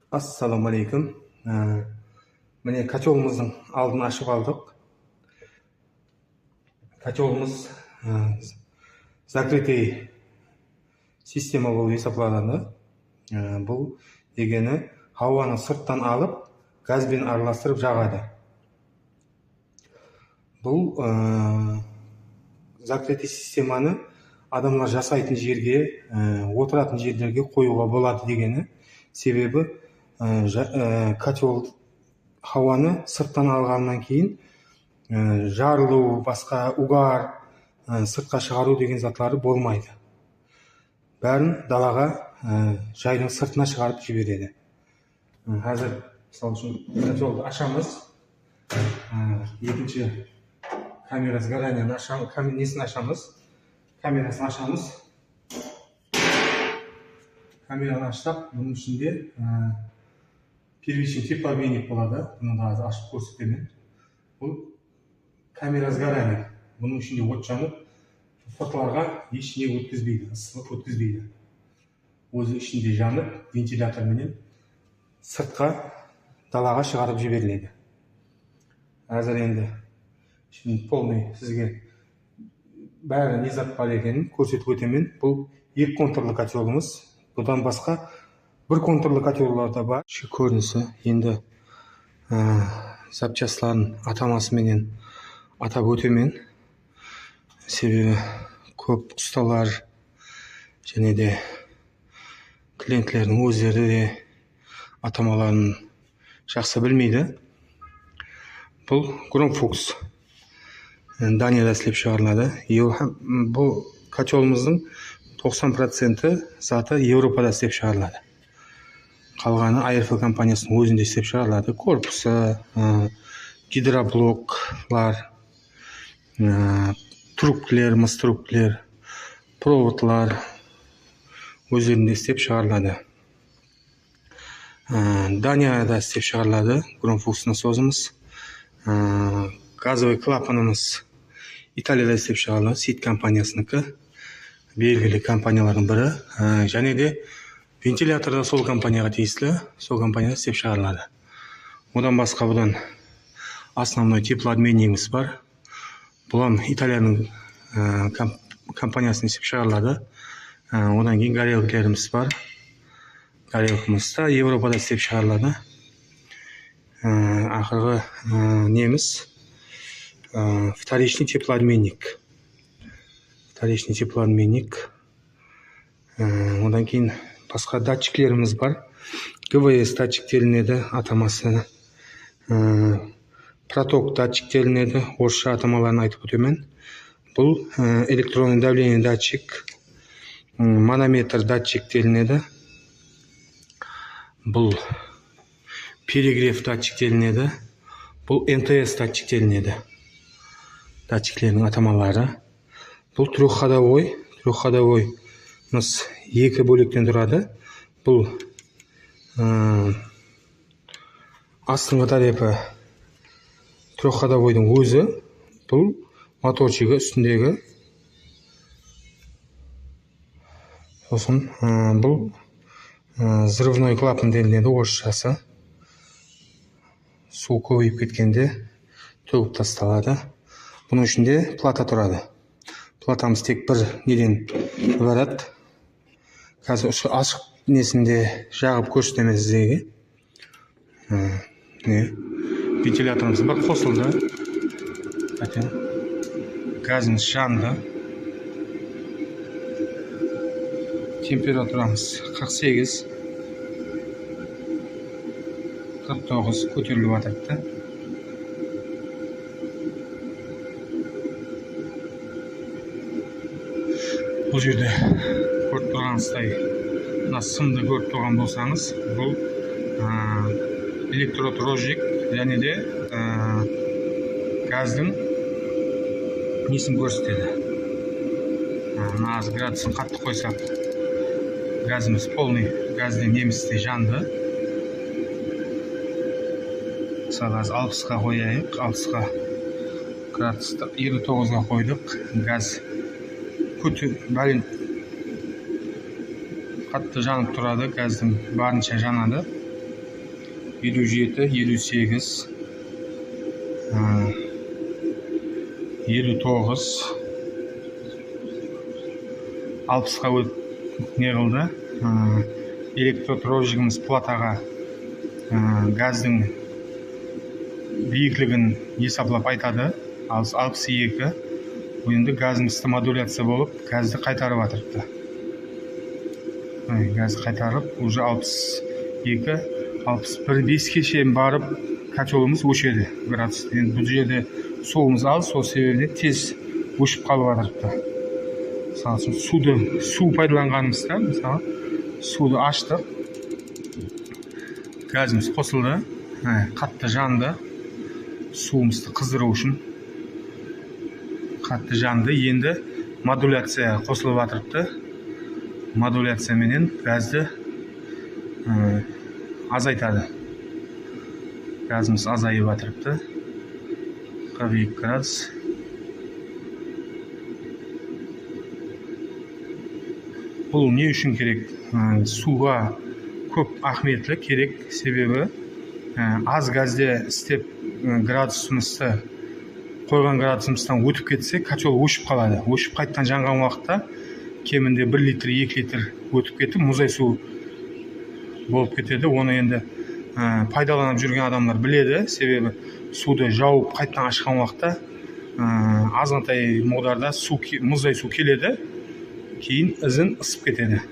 Ассалаумалейкум. Міне котелымыздың алдын ашып алдық. Котелымыз закрытый система болып есепталады. Бұл дегені ауаны сырттан алып, газбен араластырып жағады. Бұл закрытый системаны адамдар жасайтын жерге, отыратын жерлерге қоюға болады дегені. Себебі котел ауаны сырттан алғаннан кейін жарылу, басқа угар, сыртқа шығару деген затлары болмайды. Бәрін далаға жайдың сыртына шығарып жібереді. Қазір мысалы үшін котелді ашамыз. Екінші камера сгоранияны ашамыз, несін ашамыз. Камерасын ашамыз. Камераны аштап, бұның ішінде первичный теплообменник болады. Бұны да ашып көрсетемін. Бұл камера сгорания. Бұның ішінде от жанып, фотоларға ештеңе өткізбейді, ыстық өткізбейді. Өзі ішінде жанып, вентиляторменен сыртқа далаға шығарып жіберіледі. Әзір енді полный сізге бәрі не зат бар екенін көрсетіп өтемін. Бұл екі контурлы котеліміз. Бұдан басқа бір контурлы котеллар да бар. Көрінісі енді запчастарын атамасыменен атап өтемін. Себебі көп ұсталар және де клиентлердің өздері де атамаларын жақсы білмейді. Бұл Громфукс Данияда істеп шығарылады. Бұл котеліміздің 90% заты Еуропада істеп шығарылады. Қалғаны АРФ компаниясының өзінде істеп шығарылады. Корпусы, гидроблоклар, трубкілер, мыс трубкілер, проводлар өздерінде істеп шығарылады. Данияда істеп шығарылады. Громфукс насосымыз. Газовый клапанымыз Италияда істеп шығарылады. Сит компаниясынікі. Белгілі компаниялардың бірі. Және де вентилятор да сол компанияға тиесілі, сол компанияда істеп шығарылады. Одан басқа бұдан основной теплообменнигіміз бар. Бұлан Италияның компаниясын істеп шығарылады. Одан кейін горелкілеріміз бар. Горелкіміз да Европада істеп шығарылады. Ақырғы неміз вторичный теплообменник. Вторичный теплообменник. Одан кейін басқа датчиклеріміз бар. ГВС датчик делінеді, атамасы. Проток датчик делінеді, орысша атамаларын айтып өтемін. Бұл электронный давление датчик, манометр датчик делінеді. Бұл перегрев датчик делінеді. Бұл НТС датчик делінеді. Датчиклердің атамалары. Бұл трехходовой. Трехходовойымыз екі бөліктен тұрады. Бұл астыңғы тарапы трехходовойдың өзі. Бұл моторчигі үстіндегі. Сосын бұл взрывной клапан делінеді, орысшасы. Су көбейіп кеткенде төгіп тасталады. Бұның ішінде плата тұрады. Платамыз тек бір неден барады. Қазір ашық несінде жағып көрсетемін сіздерге. Вентиляторымыз бар, қосылды. Газымыз жанды. Температурамыз 48, 49 көтеріліп жатыр. Бұл жерде көріп тұрғаныңыздай, мына сымды көріп тұрған болсаңыз, бұл электрод розжиг және де газдың несін көрсетеді. Мына градусын қатты қойсақ, газымыз полный, газден немістей жанды. Мысалы 60-ға қояйық, 60-ға градусты 59-ға қойдық. Газ бәрін қатты жанып тұрады, газдың барынша жанады. 57, 58, 59, 60-ға не қылды. Электротровжигіміз платаға газдың биіктілігін есаплап айтады. 62. Енді газдың модуляция болып, газды қайтарып атырыпты. Газды қайтарып, уже 62, 61, 5-ке шейін барып, котеліміз өшеді градус. Енді бұл жерде суымыз аз, сол себебінен тез өшіп қалып атырыпты. Мысалы, су пайдаланғанымызда, мысалы, суды аштық, газымыз қосылды, қатты жанды, суымызды қыздыру үшін қатты жанды. Енді модуляция қосылып атырыпты. Модуляция менен газды азайтады. Газымыз азайып атырыпты. 42 градус. Бұл не үшін керек? Суға көп ахметлі керек, себебі аз газде істеп градусымызды қойған градусымыздан өтіп кетсе, котел өшіп қалады. Өшіп қайттан жанған уақытта кемінде 1 литр, 2 литр өтіп кетіп, мұздай су болып кетеді. Оны енді пайдаланып жүрген адамдар біледі, себебі суды жауып қайттан ашқан уақытта азғантай мұғдарда мұздай су келеді, кейін ізін ысып кетеді.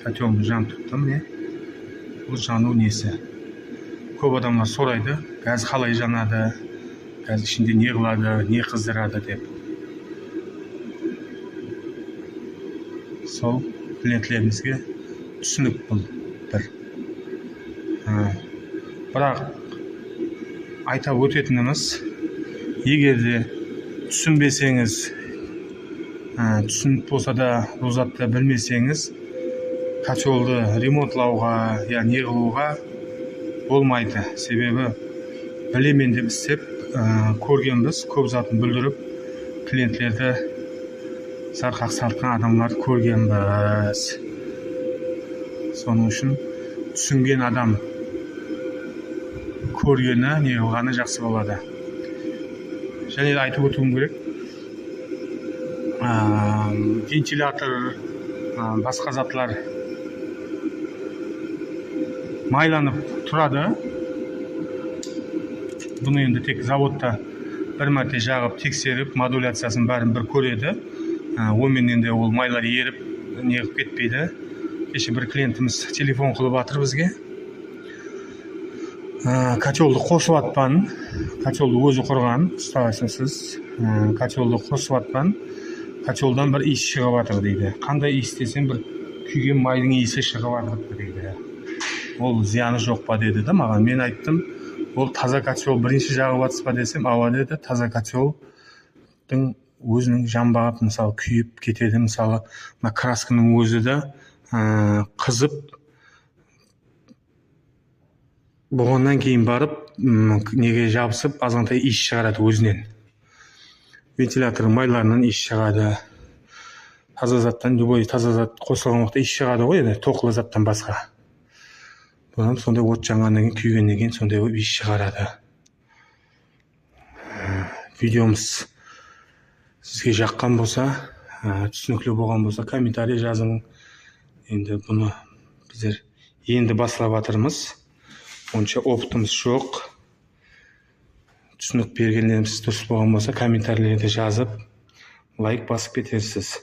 Котеліміз жанып тұқты, міне. Бұл жану несі. Көп адамдар сұрайды, газ қалай жанады, газ ішінде не қылады, не қыздырады деп. Сол клиентлерімізге түсінік бұл бір. Бірақ айтап өтетініміз, егер де түсінбесеңіз, түсініп болса да бұл затты білмесеңіз, котелді ремонтлауға, не қылуға болмайды. Себебі білемен деп істеп көргенбіз, көп затын бүлдіріп, клиентлерді сарқақ салтқан адамдар көргенбіз. Соның үшін түсінген адам көргені, не қылғаны жақсы болады. Және де айтып өтуім керек, вентилятор, басқа затлар майланып тұрады. Бұны енді тек заводта бір мәрте жағып, тексеріп, модуляциясын бәрін бір көреді. Оменен де ол майлар еріп, неғып кетпейді. Кеше бір клиентіміз телефон қылып атыр бізге. Котелді қосып атпан, котелді өзі құрған, ұстағайсыз, котелді қосып атпан, котелдан бір иіс шығып атыр дейді. Қандай иіс десем, бір күйген майдың иісі шығып атыр дейді. Ол зияны жоқ па деді да маған. Мен айттым, ол таза котел бірінші жағып атыс па десем, ауа деді. Таза котелдің өзінің жанбағып, мысалы, күйіп кетеді. Мысалы, краскының өзі де қызып, болғаннан кейін барып, неге жабысып, азғантай иіс шығарады өзінен. Вентилятор майларынан иіс шығады. Таза заттан, любой таза зат қосылған уақытта иіс шығады ғой, тоқылы заттан басқа. Бұдан сондай от жанғаннан кейін, күйгеннен кейін сондай иіс шығарады. Видеомыз сізге жаққан болса, түсінікті болған болса, комментарий жазың. Енді бұны біздер енді басылап атырмыз. Онша опытымыз жоқ. Түсінік бергендеріміз дұрыс болған болса, комментарийлерді жазып, лайк басып кетерсіз.